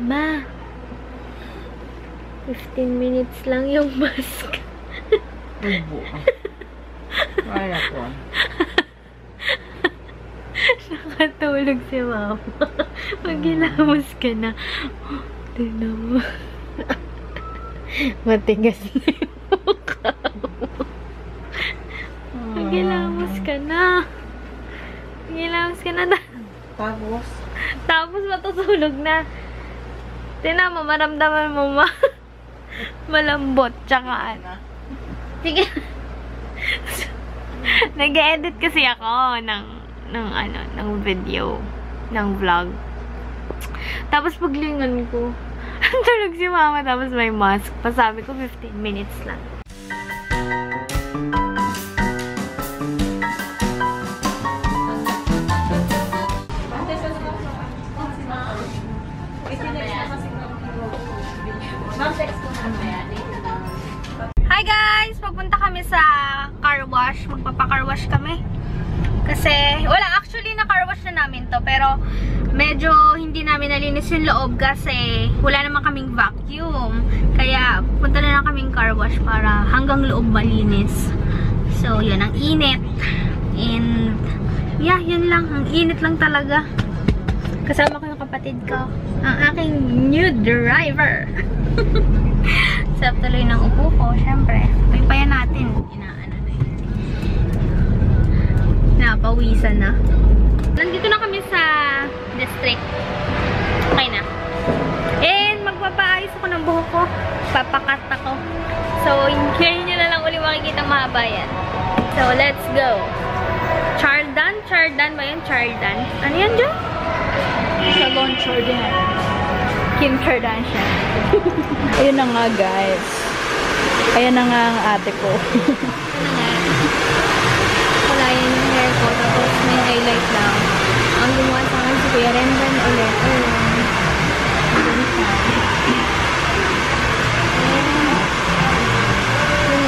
Ma, 15 minutes lang yung mask. Ubo. Kaya ko. Nakatulog si Mama. Magilamos ka na. Tignan mo. Matigas na yung mukha mo. Magilamos ka na. Magilamos ka na. Tapos matutulog na. Tignan mo, maramdaman mo ma. Malambot, tsaka ano. Sige. Nag-edit kasi ako ng video, ng vlog. Tapos paglingon ko, tulog si Mama, tapos may mask. Pasabi ko 15 minutes lang. Hi guys! Pagpunta kami sa car wash. Magpapa-car wash kami. Kasi, wala, actually na-car wash na namin to. Pero, medyo hindi namin nalinis yung loob kasi wala naman kaming vacuum. Kaya, punta na lang kaming car wash para hanggang loob malinis. So, yun, ang init. And, yeah, yun lang. Ang init lang talaga. Kasama ko yung kapatid ko. Ang aking new driver. Sarap tuloy ng upo ko, syempre. Paypayan natin. Inaano na yun. Napawisan na. Nandito na kami sa district. Okay na. And magpapaayos ako ng buhok ko. Papakat ako. So, ngayon nyo na lang uli makikita mahaba yan. So, let's go. Chardan? Chardan ba yun? Chardan? Ano yan dyan? Salon Chardan. Kim Kardashian. Ayun na nga guys. Ayan na nga ang ate ko. Wala yan yung hair ko. Tapos may highlight lang. Ang gumawa sa akin si Kuya Renren ulit. Yun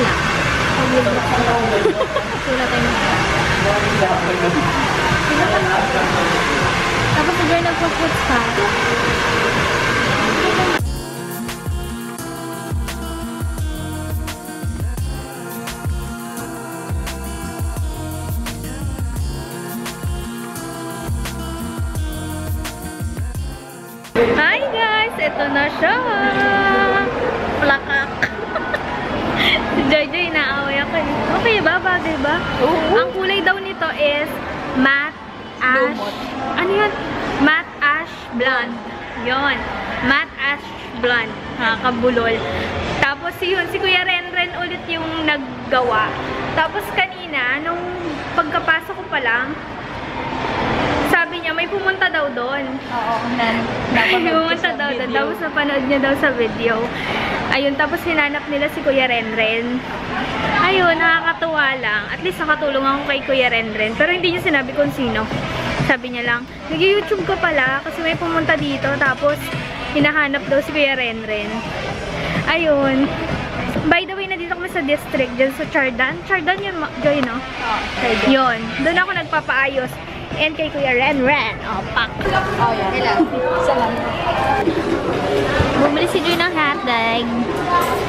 lang. Sula tayo mga. Tapos si Joy nagpo-foods pa. Hi guys! Ito na siya! Plakak! Si Joy inaaway ako. Okay ba? Bagay ba? Ang kulay daw nito is matte ash. Ano yun? Matte ash blonde. Yun. Matte ash blonde. Nakakabulol. Tapos yun, si Kuya Renren ulit yung naggawa. Tapos kanina, nung pagkapasok ko pa lang, sabi niya, may pumunta daw doon. Oo, pumunta daw doon. Tapos napanood niya daw sa video. Ayun, tapos hinanap nila si Kuya Renren. Ayun, nakakatuwa lang. At least nakatulong ako kay Kuya Renren. Pero hindi niya sinabi kung sino. Sabi niya lang, nag-YouTube ka pala kasi may pumunta dito. Tapos, hinahanap daw si Kuya Renren. Ayun. By the way, nandito kami sa district, dyan sa Chardan. Chardan yun, Joy, no? Oo, Chardan. Yun. Doon ako nagpapaayos. And kay Kuya Renren. Oh, pak. Oh, yan. Hello. Salamat. Bumili si Joy ng hotdog.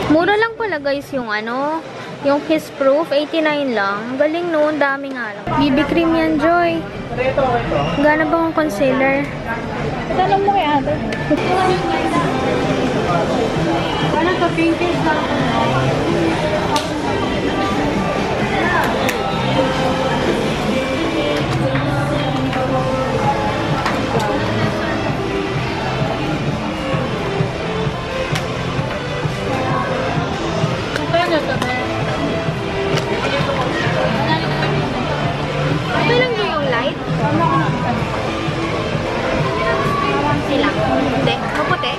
Mura lang pala guys yung ano, yung Kiss Proof, 89 lang. Galing noon, dami nga lang. BB cream yan, Joy. Gana ba ang concealer? Tanong mo kay ate. Ano to? Pinkers lang. Okay lang nyo yung light? Sila. Hindi. Maputi.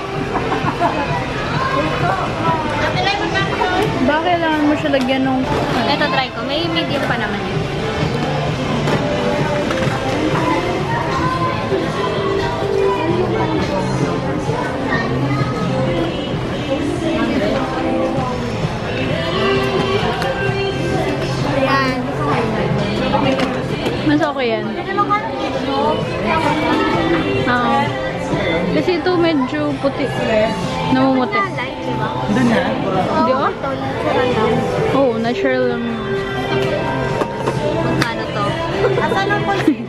Bakit kailangan mo siya lagyan nung... Ito, try ko. May medium pa naman yun. Ayan. Mas okay yan. Oo. Kasi ito medyo puti. Namumuti. Light, diba? Doon na. Di ba? Ito, natural lang. Oo, natural lang. Magkano to? Asan ang concealer?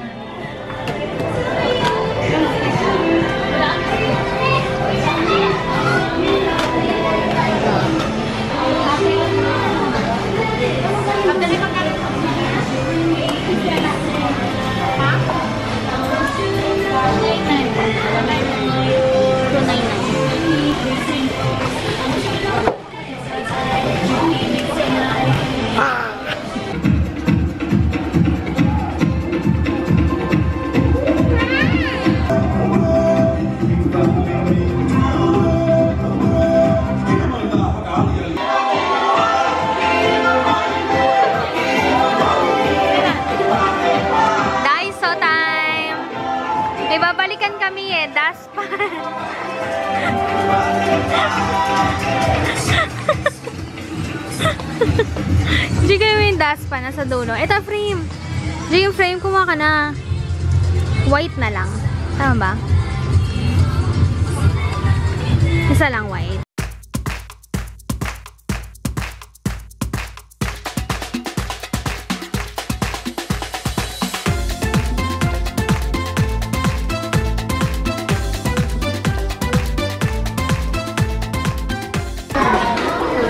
Daiso time! May babalikan kami eh, Daspan. Hindi kayo yung Daspan nasa dulo. Ito frame. Hindi yung frame, kumuha ka na. White na lang. Tama ba? Isa lang white.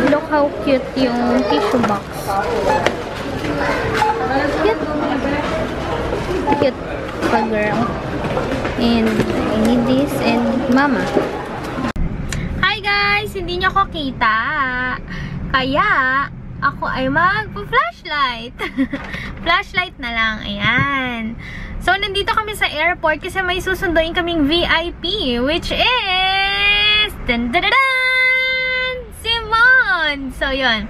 Look how cute yung tissue box. Cute. Cute pa girl. And I need this and mama. Hi guys! Hindi nyo ako kita. Kaya ako ay magpa-flashlight. Flashlight na lang. Ayan. So, nandito kami sa airport kasi may susunduin kaming VIP, which is so, yun.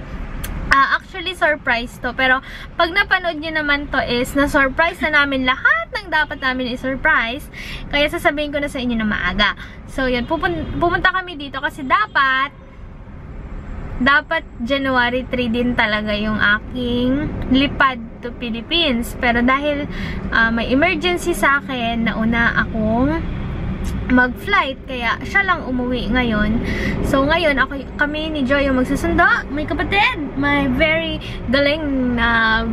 Actually, surprise to. Pero, pag napanood nyo naman to is, na-surprise na namin lahat ng dapat namin i-surprise. Kaya sasabihin ko na sa inyo na maaga. So, yun. Pumunta kami dito kasi dapat January 3 din talaga yung aking lipad to Philippines. Pero dahil may emergency sa akin, nauna akong mag-flight, kaya siya lang umuwi ngayon. So ngayon kami ni Joy yung magsusundo. May kapatid, may very galing na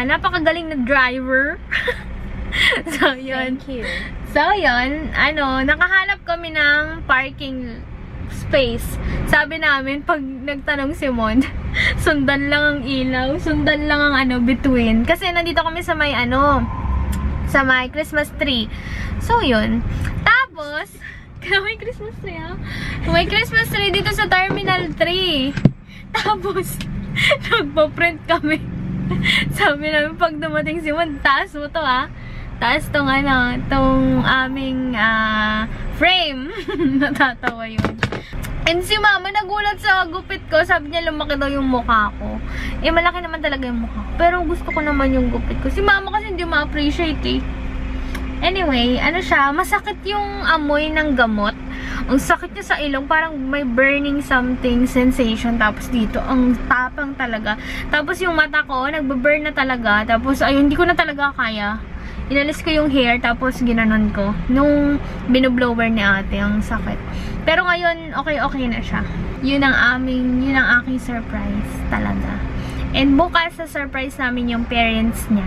napakagaling na driver. So yun. Thank you. So yun, nakahanap kami ng parking space. Sabi namin, pag nagtanong si Mon, sundan lang ang ilaw, sundan lang ang between. Kasi nandito kami sa may sa may Christmas tree. So, yun. Tapos, may Christmas tree, ha? May Christmas tree dito sa Terminal 3. Tapos, nagpa-print kami. Sabi namin, pag dumating si Juan, taas mo to, ha? Taas tong aming frame. Natatawa yun. And si mama nagulat sa gupit ko. Sabi niya lumaki daw yung mukha ko. Eh malaki naman talaga yung mukha ko. Pero gusto ko naman yung gupit ko. Si mama kasi hindi ma-appreciate eh. Anyway, masakit yung amoy ng gamot. Ang sakit niya sa ilong. Parang may burning something sensation. Tapos dito, ang tapang talaga. Tapos yung mata ko, nagbe-burn na talaga. Tapos ayun, hindi ko na talaga kaya. Inalis ko yung hair, tapos ginanon ko. Nung binublower ni ate, ang sakit. Pero ngayon, okay na siya. Yun ang aking surprise talaga. And bukas sa surprise namin yung parents niya.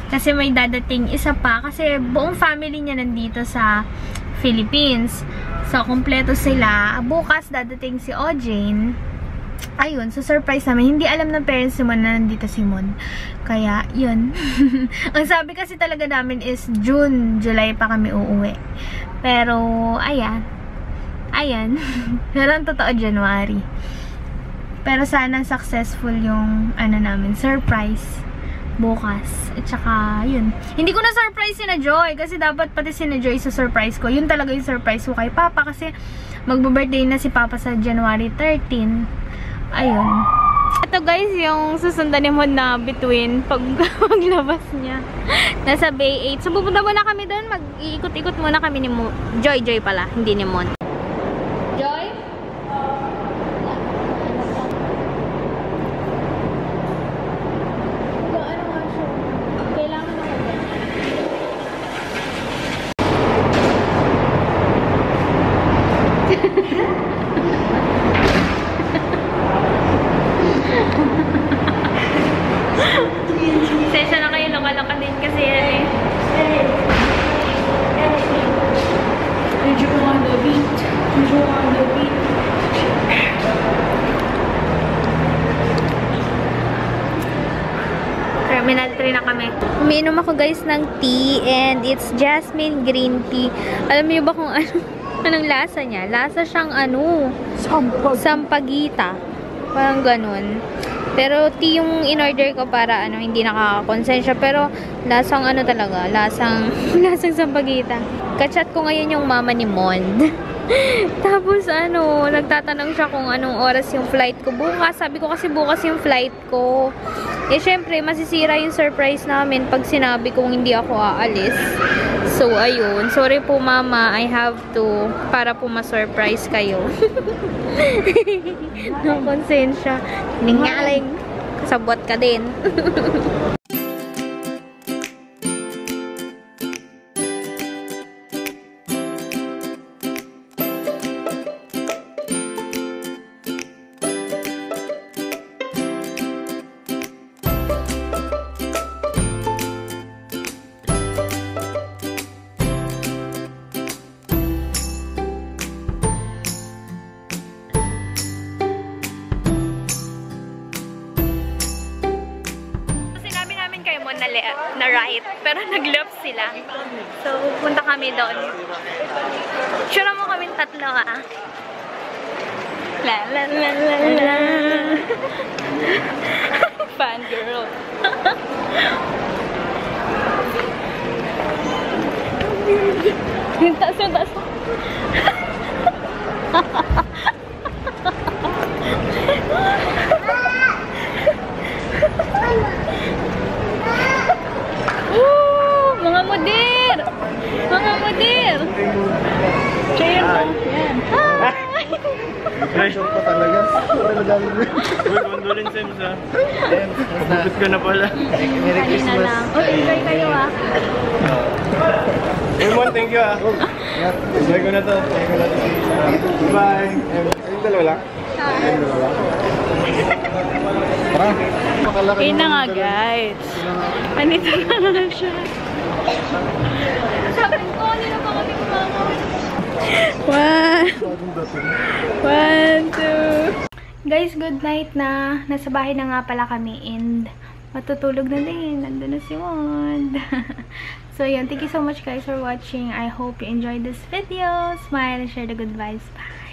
Kasi may dadating isa pa. Kasi buong family niya nandito sa Philippines. So, kompleto sila. Bukas dadating si Ojane. Ayun, so surprise namin. Hindi alam ng parents naman na nandito si Mon. Kaya, yun. Ang sabi kasi talaga namin is June, July pa kami uuwi. Pero, ayan. Pero ang totoo, January. Pero sana successful yung, namin, surprise. Bukas. At saka, yun. Hindi ko na surprise si na Joy. Kasi dapat pati si na Joy sa surprise ko. Yun talaga yung surprise ko kay Papa. Kasi, magbo-birthday na si Papa sa January 13. Ayun. Ito guys, yung susundan ni Mon na between pag maglabas niya. Nasa Bay 8. So pupunta muna kami doon. Mag-iikot-ikot muna kami ni Joy pala. Hindi ni Mon. Joy? Ano nga siya? Kailangan ako ba? Uminom ako guys ng tea and it's jasmine green tea. Alam niyo ba kung anong lasa niya? Lasa siyang sampagita. Parang ganun. Pero tea yung in-order ko para hindi nakakakonsensya. Pero lasang talaga, lasang sampagita. Kachat ko ngayon yung mama ni Mond. Tapos nagtatanong siya kung anong oras yung flight ko bukas. Sabi ko kasi bukas yung flight ko. Eh syempre, masisira yung surprise namin pag sinabi kong hindi ako aalis. So ayun, sorry po mama, I have to para po ma-surprise kayo. No konsensya. Ningaling. Sabot ka din. Na right, pero nag-left sila. So, punta kami doon. Sure mo kami tatlo, ah. La la la la la. Fan girl. Yung taas. Mga moder! Mga moder! Chair mo. Yan. Hi! Short pa talaga. Uy, condolence Ems ha. Mabukit ka na pala. Kanina Merry Christmas. lang. Enjoy kayo ah. Everyone, thank you ha. Enjoy ko na to. Bye! Ayun dalawa lang? Ayun dalawa lang. Okay na nga guys. Anito na nga siya. Sabi ko, nila pa kami kumakas. 1, 2. Guys, good night na. Nasa bahay na nga pala kami and matutulog na din. Nandun na si Wand. So, yun. Thank you so much guys for watching. I hope you enjoyed this video. Smile and share the good vibes. Bye!